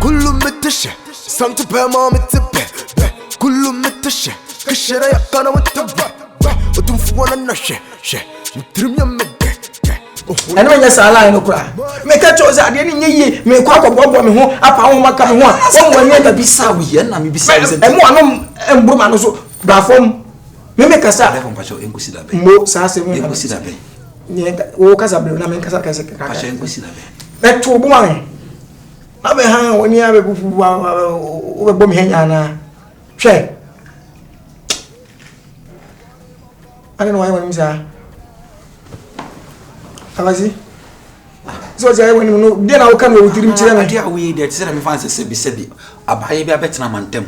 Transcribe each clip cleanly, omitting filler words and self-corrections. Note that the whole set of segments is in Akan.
كله متشة سمت بما متبه كله متشة كشرة يقنا متبه وتنفوانا نشة مترم يمده أنا من يسأل أنا كلا مكتوب زادي نيجي مكوا كبوا مهو أبغى ما كم هو أم وين bisawi na me bisawi emu anom emburu ma no so brafom me kasa level pacho enkusi da be mo sa se mo enkusi da be ni o kasa bre na me kasa kasa pacho enkusi da be beto bu ma na be han woni abe bufu o be bom henya na hwe ana no wa woni misa abazi so je woni no de na o kan o tirim kire na dia we de tsere me fanse se bi abaye bi abetina mantem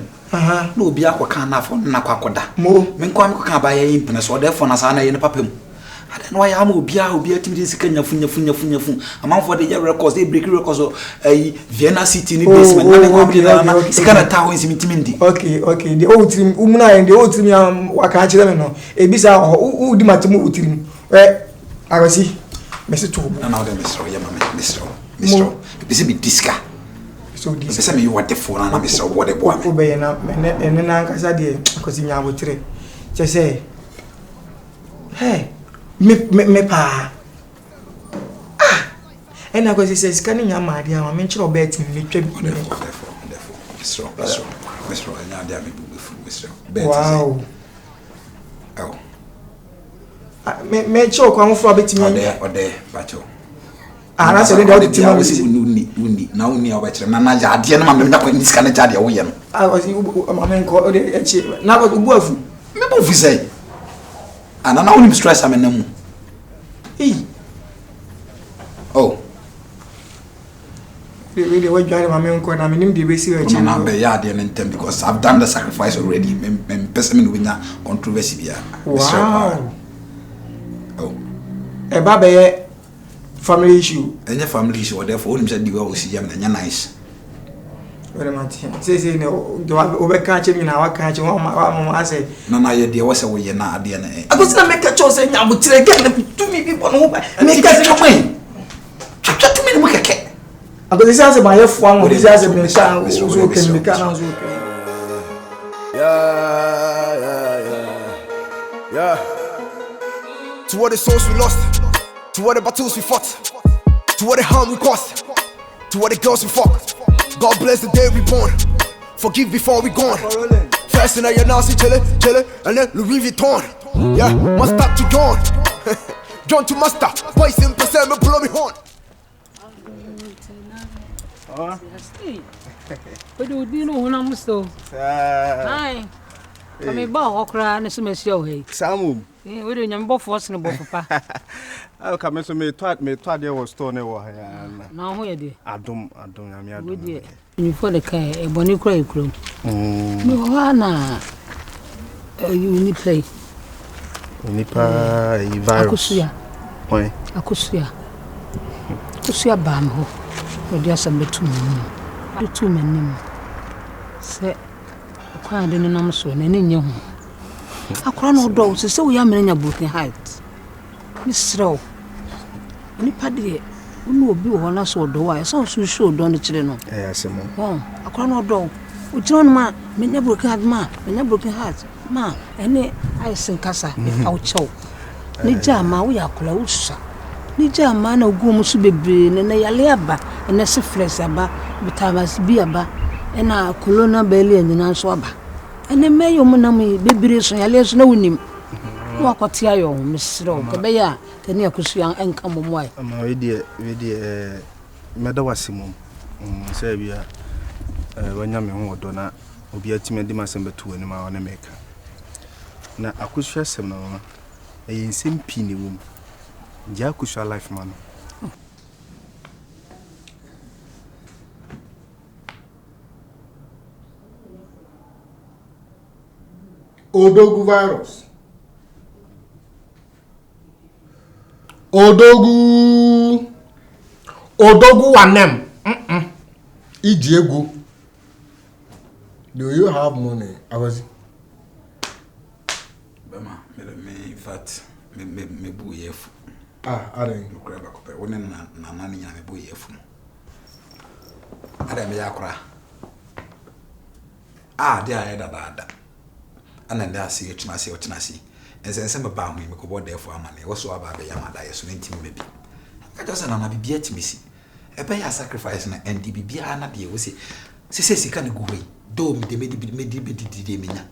no obi akoka na afo na kwakoda me nko am koka abaye yimpene so de fo na sa na ye ne papam ada no ya ma obi atimi sika nyafu amanfo de records they break records Vienna City ni basement na ko bi na sika na tawo nsimi timindi okay de o tirim umuna de o tirim am waka kire me no e bi sa o di matimu o tirim agasi Mr. Tobo. No, no, Mr. Mr. This be disca. So this. Mr. Me, you want the phone and Mr. What the boy. Obey na and na kasa de akosi nya abotire. Che say. Hey, me pa. Ah. And akosi say scan nya ma dia ma me nchiro bet me twa bi. Mr. Anya dia me bu Mr. Wow. Oh. Me cho kwa mfo abetimi ode bacho na se de odi tima wisi uni na uni obekire na ja ade na ma me da kwa niska na ja de wo ye no wasi ma me nko ode echi na ko bu afu me bu fi say ana na uni stress am na mu oh really what you are ma me nko na me nim de be si echi na be ya de na ntem because I've done the sacrifice already me person me no controversy bia wow eba be family issue any family issue or therefore only said the way we see am na nice very much say no do we can change na wa can change wa say na ye de we say we ye na ade na akosi na make cho say nya butire get na to me people no make say twin to me no keke akosi say my fo am akosi say me sha so okay me can na so okay yeah to what the souls we lost, to what the battles we fought, to what the harm we caused, to what the girls we fucked. God bless the day we born, forgive before we gone. First in your nasty chille, and then Louis Vuitton. Yeah, master to John, John to master. Boys in percent me blow me horn. But you do know when I'm so. Hi. I'm a bow okra and some show. Hey, Samu. We don't know force no papa. I'll come to me taught there was stone. Now, where did I don't, I'm with you. You for the car, a bonny cray crew. No, Hana. You need play. Nipa, Akusia. Why? Akusia. Akusia Bamho. But there's some 2 men. The 2 men. Say, I didn't know so, and in your home. Akwa no do so we am nya broken heart Miss Row nipa de unu obi wo na so do wa so show do no kire no Asem akwa no do o jiro no ma me nya broken heart ma ene ai sen kasa aw chew ni jama wo yakula wo sha ni jama na ogum so bebre ne yale aba ene se flex aba bitabas bi aba ena corona beli anyina so aba ene meyo munam bebire so yale so na wonim wa kwate ayo misro ke be ya tani akusu enka momoy ama we die meda wasimum say bia wanya me ho do na obi atime di masem betu ani ma wona meka na akusu asem na no ensem pi ne wom ja akusu life man Odogu virus. Odogu wanem. Ijiegu. Do you have money? I was. Bema, me fat, me bu yefu. I didn't. You grab a copper. One na nani ya me bu yefu. Ada me yakora. Ah, dia ya da. Ana nda asi etuna asi. Ense me ba hu me ko boda efo amane. Wo so aba be yamada yeso ntimi me bi. Ka just na bibia timisi. Ebe ya sacrifice na endi bibia na de wo se sika ne guwe. Do me de me nya.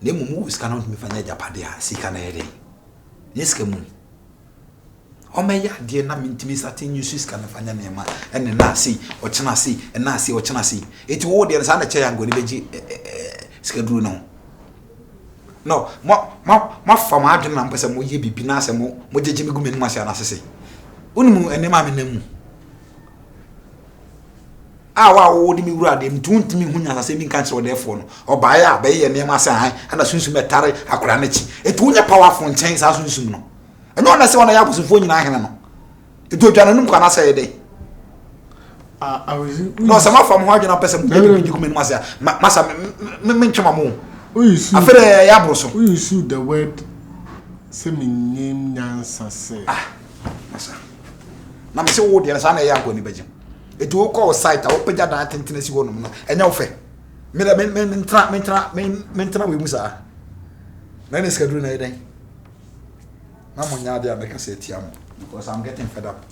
Ne mu sika na me fanya japade a sika na yede. Yeska mu. O me ya de na mentimi sate nyu sika na fanya na ma. Ene na asi, o chena asi, na asi, o chena asi. Eti wo de na che yango ne beji sika duru no. No, ma fama adwene na mpese mo ye bibi na ase mo jeje megu menu asia na sese. Unimu ene ma me namu. Wa wo di mi wura de mtuntimi hunya sase mi kan che odefo no. Oba ya be ye ne ma ase han ana sunsum etare akora na chi. Etu nya powerful nchen sa sunsum no. Enyo na se wona ya posofo nyina ahene no. Etu odwana num kwa na se de. No, sama fam ho adwene pese mo ye bibi menu asia. Masa me ntwema mo. Afere ya broso. We use the word say me name nyansa say. Masa. Na me se wo de na ya ko ni beje. Etu wo call site a wo peja da tentene si wonum no. Enya wo fe. Me we musa. Na ne schedule na yeden. Na mo nya dia make say tiam because I'm getting fed up.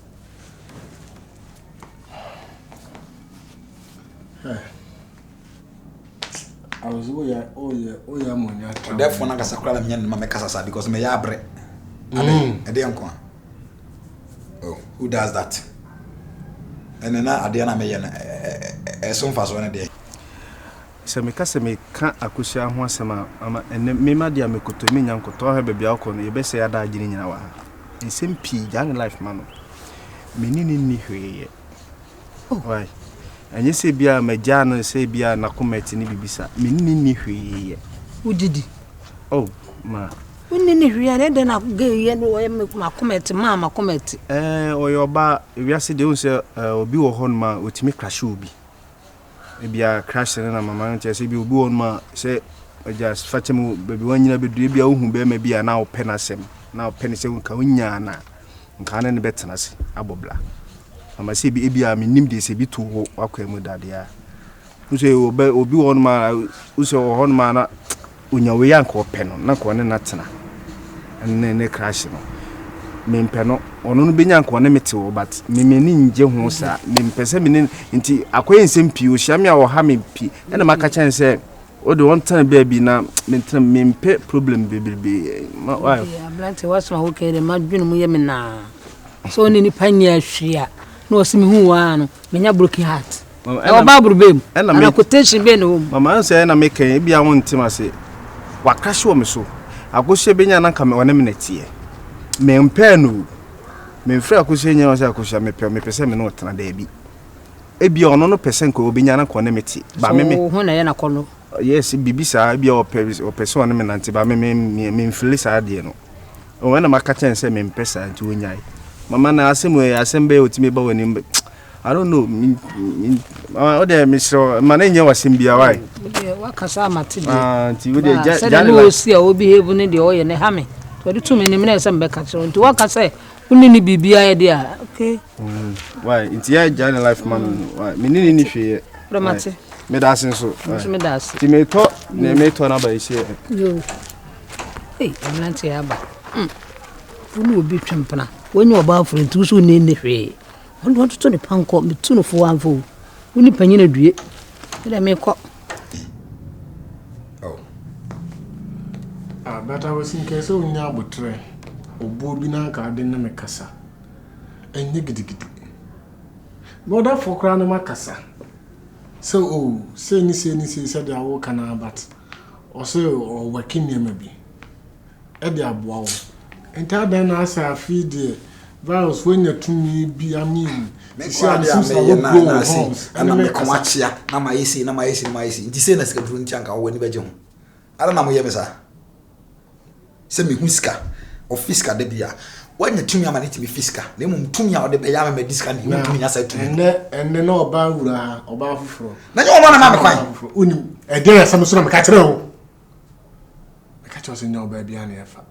I was oh yeah monya. Therefore na kasa kula me ma make kasa because me ya bre. Ade enko. Oh, who does that? And then ade na me ye na so mfa so na de. Se me kasa me ka akosia ho asema ama me ma dia me koto me nyankoto ha bebia akọ no ye be se ya da agini nyina wa. Nsem pi young life man. Me ni hweye. Why? Anye se bia magya no se bia na komati ni bibisa menni hweye udidi ma unni hweye na de na geye no ye makomati ma komati oyoba wiase de unse obi wo hon ma otimi crash obi bia crash na mama nche se bi obi won ma se just fatemu bebi wanyina bedu bia ohu be ma bia na open asem na open se ka unya na nka na ne betena se abobla ama se bi ebia menim de se bi to ho akwemu dade a nso obi won ma uso hon ma na unya we yanka open no na ko ne natena ne crash no me mpeno ono no benya nka ne mete wo but me meni nje ho sa me mpese me nti akoye nsem pi o hia me a wo ha me pi na maka chan se o de won tan baby na me mpe problem bebebe why ablante wasma ho kere madwene mu ye me na so ni panya hwia no osimi hu wa no menya broken heart e ba brubem na quotation be no mama say na make e bia won ntima se wakrahye wo me so akoshe benya na nka me wona me natie me mpe no me mfra akoshe nya wose akoshe me pese me no tena da bi e bia ono no pese nka obenya na nka na meti ba me hu na ye na kono yes bibisa bia o pese wona me nanti ba me mfili sa de no o na maka chen se me mpesa nti wonyai mama na asem be otimi ba wani I don't know o de me so mana nya wasem bia why wakasa matide nti we de jani no si a obi hebu ne de o ye ne ha me to de tumi ne me se mbeka chiro nti wakasa uni ni bibia ye de a okay why nti ya jani life man why me ni hwe promate me da asen so me da asen ti me to na ba ise yo hey amlanti ya ba unu obi twempna wonye oba afro nti so ne hwe on to ne panko me tu no fo anfo uni panyina due ele me ko but I was in case of Nabutre or Bobina garden and Macassa and Nigidi. But that for crown Macassa. So, say, said I walk an but or so or working near maybe. Eddie Abow. And tell them as I feed the virus when you're to me be a mean. And I'm a comachia, Nama Isi, the same as a drunk chunk or when you I don't know, Yemesa. Semi huska or fiska de bia when you tumi amani timi fiska na mum tumi a de be ya me diska ni tumi nya sai tumi and no oba wura oba fufuro na yo ma na ma me kwan unim e dey asam so na me ka kire ho me ka cho se nya oba bia na efa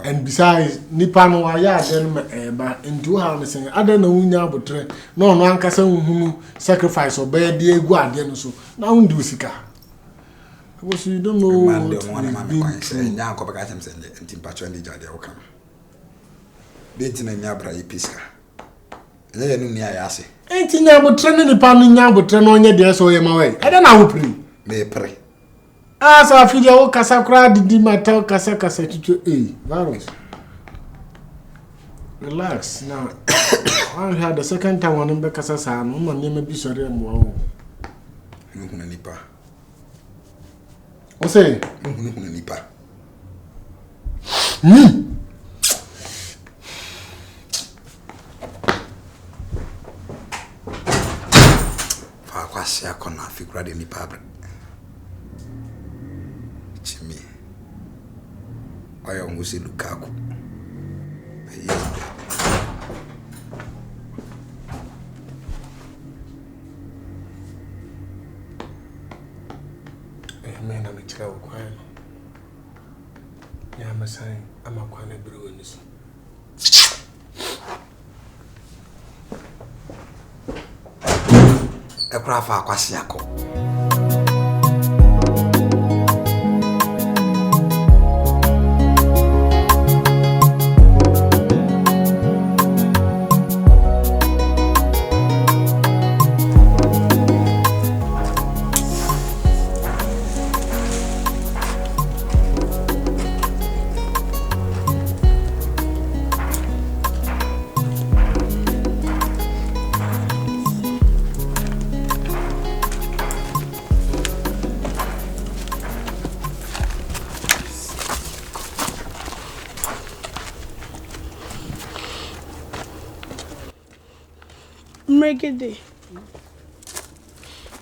And besides, Nipano, I then into how saying, I don't know now, but no one can say who sacrifice or bear dear guardian so. Now do Sika. Was you don't know. Man, the one I'm saying, now go back and send it in Patron the Jadia come. Baiting in Yabra, Pisca. Then you near Yassi. Ain't in Yabo training the pan in Yabo train on your dear so am away. I don't know who May pray. As I feel your Casacra did my tell Casacasa to A. Varus. Relax now. I had the second time on him because I saw no one name be sorry and wow. Nipa. What's say? Nipa. Quasi a corner figure in the pub. Chimney. I almost see Lukaku. Man, I'm a child quiet. Yeah, I'm a sign. I'm a quiet brew in this. A craft for Quasiaco.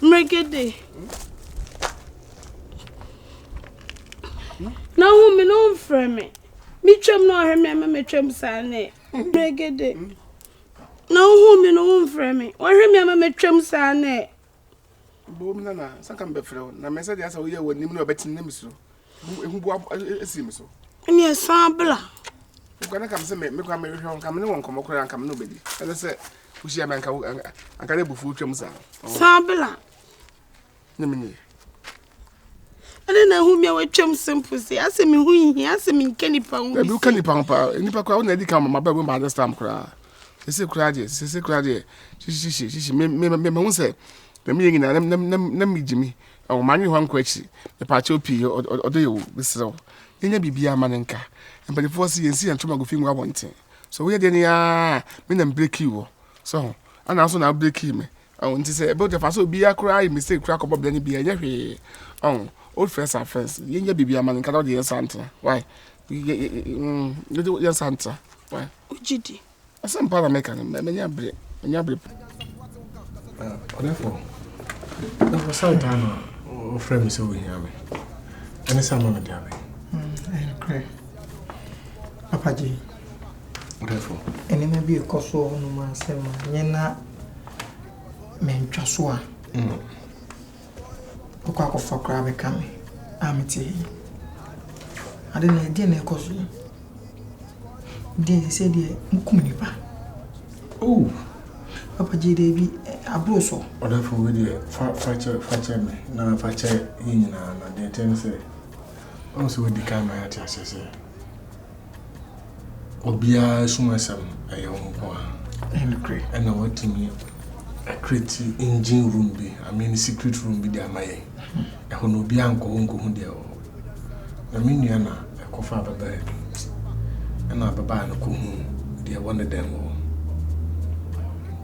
Mregede. Now who me no frame me. Me twem no he me twem sane. Mregede. Now who me no frame me. O he me twem sane. Bo me na sanka be frɛ na me say dey asa wo ye wonim na obetin nim so. Ehu bo esim so. Ni sabla. Ko na kam se me kwa me hwehwe kam ne won komokora kam no bedi. Ele se ushia me anka ne bufu twem sa. Sabla. Nyemni. Ade na hu me watwem simple say asem hu yi asem nkani pa hu. Ebi ukani pa nipa kwa na di kam ma ba ma understand kura. Sese kura de shishi me hu se me yengina na me jimi o manye ho anko achi me pa cha opi odo ye bisrew yenya bibia manenka empade force yensi antoma go fingu abonten so we de ne ya me na break you so ana so na break me o nti se about the faso bia kura I mistake kura ko bobla ni bia nya hwe old friends are friends yenya bibia manenka do de santa why you santa why ujidi asem para make an me nya bre Therefore, that was some time of friends so we have. And it's someone of Great. Papa G. Therefore, And it may be a coso no man say, Yena men Joshua. Okako for crab coming. I'm tea. I didn't know cause you. They said, Mukumipa. Oh. Papa G. Davy, a broso. Or therefore, with the facher me, now facher in and the attendant say, also with the camera at us, say, Obia Sumasam, a young boy, And great. and I want to me a creative engine room be, I mean, secret room be there, my a honobianco uncle who dear. I mean, Yana, a coffee bed, and I baba and a coon, dear one of them.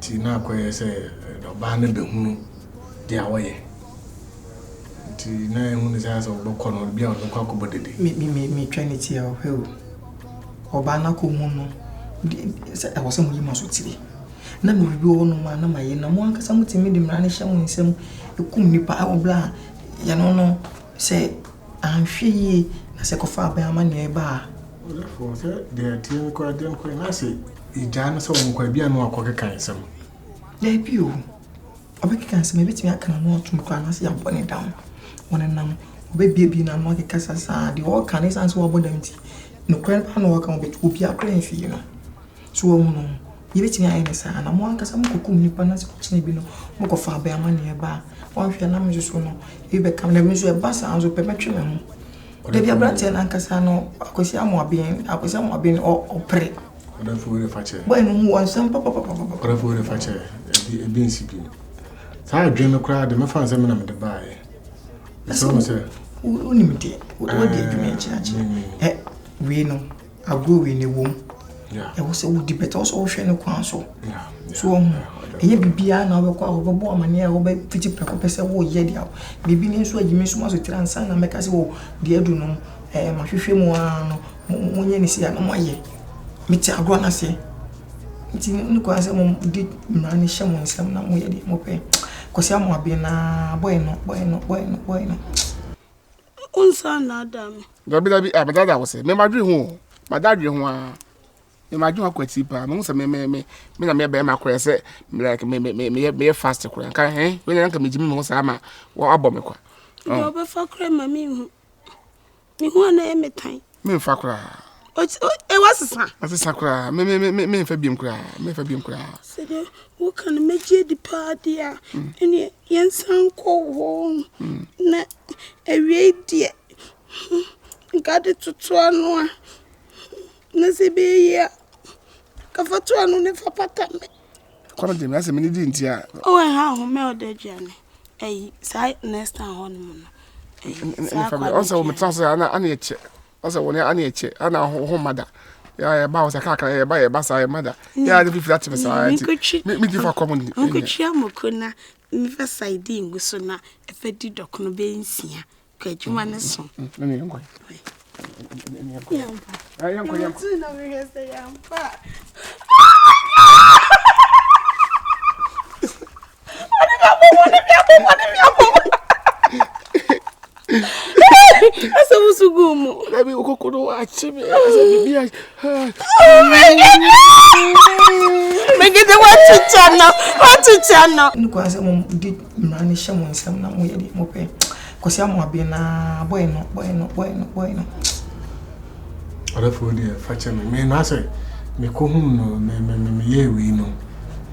Tina kwa say no bana be hunu dia waye ti na hunu say so boko no bia no kwa ko bodede Me trinity o he o ba na ko hu no say I was some yima so tiri na me bi wo no ma na maye na mo anka sam timi di mra ne hye mo nsem ekum nipa a obla ya no say anhwe yi na se ko fa ba ama ne ba for say dia tin ko den ko na say ijana so mo kwa bia no akọ kekan sam there be o obeki kan se me betimi aka na no tum kwa na se ya bone down wona nam obe bia bi na no keka sasa de all can sense wo bodam ti no grandpa no waka obet obi akran fi no so wo no yebetimi aye ne sa na mo ankasa mo kokum nipa na se ko chine bi no mo ko fa ba ma ne ba won hwe na mo so no e be kam na me so e ba sa anzo pe metwe me ho de bia brante na ankasa no akosi amoabin o pre oda fu we fa che boy no hu won sam papa oda fu we fa che e bi nsipi sa adwen no kra de me fa nsem na me de bae so mo se uni mede o de adwuma chiachi we no ago we ne wom e wo se wo di beto so wo hwe ne kwan so so eye bibia na wo kwa wo bo amane a wo be fiti preko pese wo ye dia bibi ni so agime so maso transa na meka se wo de adu no ma hwehwe mu ano mo nye ni sia na mo ye miti agro na se nti ni kwa se mo di na ni hye mo nsam na mo ye di mo pe kosi amo abi na boy no unsa na adam dabi abadada wo se me madwe ho madadwe ho a me madwe ho kwati pa me nsa me na me be ma kora se like me fast kora kan we na kan me jimi me nsa ama wo abo me kwa yo be fa kora ma mi hu na e metan me fa kora e wasesa asesa kora me fa biem kora se de wo kan meje di padia ene yensan ko ho na ewie die ngade tutu anu a na se be ya ka fatu anu ne fa pata me kono de me ase me ni di ntia o ha ho me o de jane sai next time ho no also we transa ana eche also woni ana eche ana ho mada ya ba o sakaka ya ba sa ya mada ya de fifi that me sa me di for common nko chia mokona mi fa side nguso na efedi dokono be nsia ka adwuma ne so nani ngwa yampa na me hese yampa asa musugumu labi ukokoro achibe asa bibia megede watu chana ni kwa se mo di na ni hye mo nsam na mo ye di mo pe kosi amo abi na boy no oda fu de fa che me na se me ko hu no me ye wi no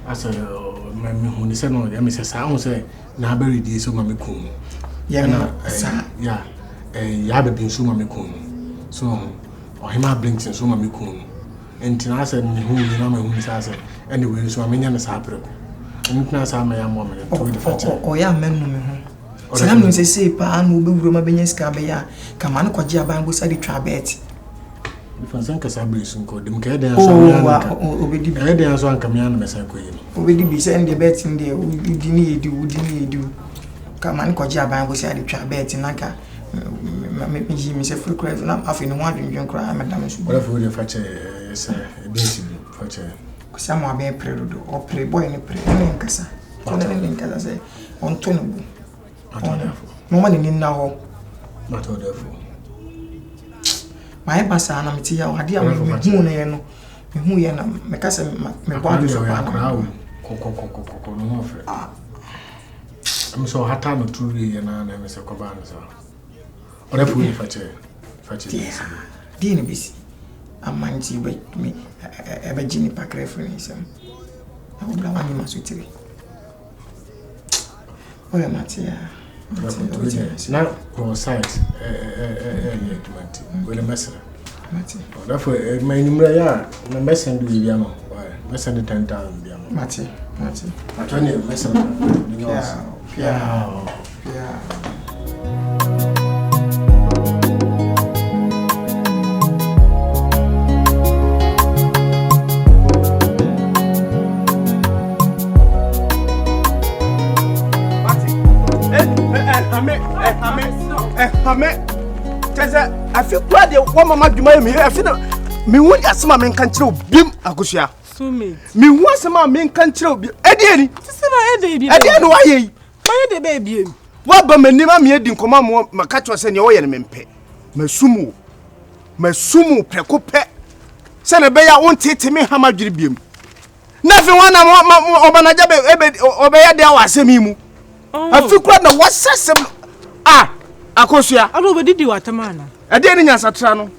asa me hu ni se no ya me se sa hu se na ba redi so ma me ko ya na sa ya ya be bin so ma me ko so o hima blinks so ma me ko entina se me hu ni na me hu ni sa se anyway so ma nya na sa preko entina sa ma ya mo me to de fa che o ya mennu me hu sana no se se pa no be wuro ma benya ska be ya kama no kwaje aban bo sa di twa bet Fansan ka sabri sun ko dim ka da so ya obedi ka da so an kamya na mesa ko yi obedi bi se ndi bet ndi udi ni edu kama ni kwaje aban bo sa di twa bet na ka me se full credit na afi no wadwon kra madam so wala fu de fa che se binsi fa che ko sa mo abe predo o pre boy ni pre ni nkasa to na ni nkasa se on to no bu mo ma ni na ho ma to de fu my basa na meti ya ade a me hu na ye no me hu ye na me ka se me kwa do so pa na ko no mo fe am so hata no turi ye na me se ko ba no so ora fu ni fa che di ni bisi amanti be me e be jini pa krefu ni sam na obla wani masutiri oya matia na ko site ye tumanti wele mesra mati therefore my number ya na mesend we bia no mesend 10,000 bia no mati atani mesend ni yeah Ame tese afi kwa de wo mama dwuma mi afi na mi hu asema men kan kire obim akosua Sumi mi hu asema men kan kire obim edi tise na edi no waye yi maye de baby wa ba manima me edi nkoma mo maka cho se ne wo ye ne mempe masumu preko pe se ne be ya won tete me hama dwiri biem na fi wana obanaja be obeya de awasemi mu afi kwa na wasasem akosua ado be didi watamana ade ni nyansatra no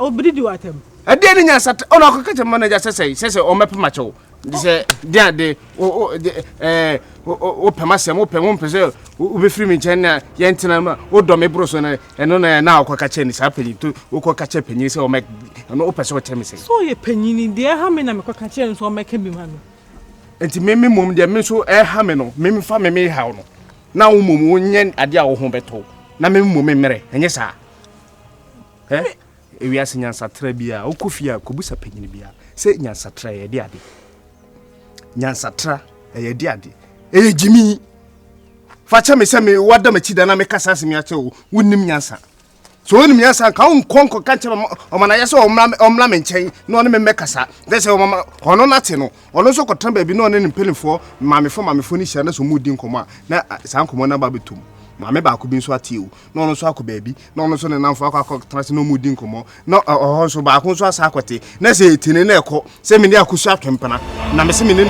Obidi di watem. Ade ni nyansa ona akokete manager sese o mepe macho. Dise dia de o pemasem o pem pese o be free me nchen na ye ntena ma o do me broso na eno na akoka che ni sa panyi to o koka che panyi se o me no o pese o che me se. So ye panyi ni de ha me na me koka che nso o meka bi ma no. Enti me mom de me so ha me no me fa me ha no. Na wo mom wonye ade a wo ho beto. Na me mom mere enye sa. Ewi ase nyansatra bia okofia kobusa panyi bia se nyansatra ye de ade. Nyansatra ye de ade. Eye jimi facha me se me wada ma chida na me kasa se me ache wo wonnim nyansa. So wonnim nyansa ka won konko ka nche o mana ye se omla me nchen no ne me kasa. De se o mama ono nate no ono so kotan ba bi no ne mpelifo mamefo ni hia na so mudi nkomo na sa nkomo na ba betum. Mame ba ko bi nso atie o na ono so akọ baabi na ono so ne namfo akọ trase no mudi nkomo na oho so ba ko nso asa akote na se etine na ekọ se me ne akusu atwempana na me se me ne